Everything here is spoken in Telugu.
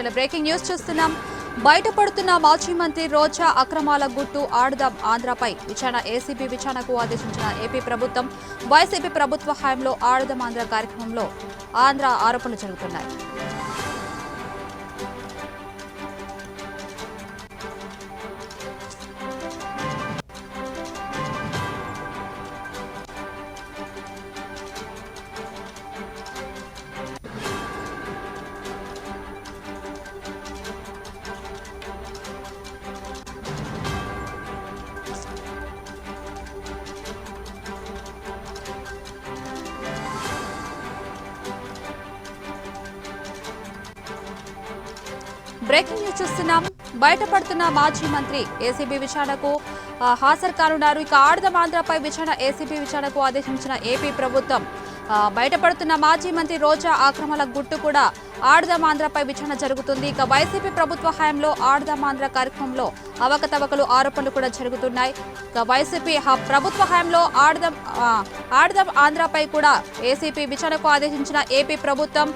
ఇటీవల బ్రేకింగ్ న్యూస్ చూస్తున్నాం. బయటపడుతున్న మాజీ మంత్రి రోజా అక్రమాల గుట్టు ఆడదాం ఆంధ్రపై విచారణ ఏసీబీ విచారణకు ఆదేశించిన ఏపీ ప్రభుత్వం. వైసీపీ ప్రభుత్వ హయాంలో ఆడదాం ఆంధ్ర కార్యక్రమంలో ఆంధ్ర ఆరోపణలు జరుగుతున్నాయి. బ్రేకింగ్ న్యూస్ చూస్తున్నాం. బయటపడుతున్న మాజీ మంత్రి ఏసీబీ విచారణకు హాజరు కానున్నారు. ఇక ఆడదాం ఆంధ్రపై విచారణ ఏసీబీ విచారణకు ఆదేశించిన ఏపీ ప్రభుత్వం. బయటపడుతున్న మాజీ మంత్రి రోజా ఆక్రమణ గుట్టు కూడా ఆడదాం ఆంధ్రపై విచారణ జరుగుతుంది. ఇక వైసీపీ ప్రభుత్వ హయాంలో ఆడదాం ఆంధ్ర కార్యక్రమంలో అవకతవకలు ఆరోపణలు కూడా జరుగుతున్నాయి. ఇక వైసీపీ ప్రభుత్వ హయాంలో ఆడదాం ఆంధ్రపై కూడా ఏసీపీ విచారణకు ఆదేశించిన ఏపీ ప్రభుత్వం.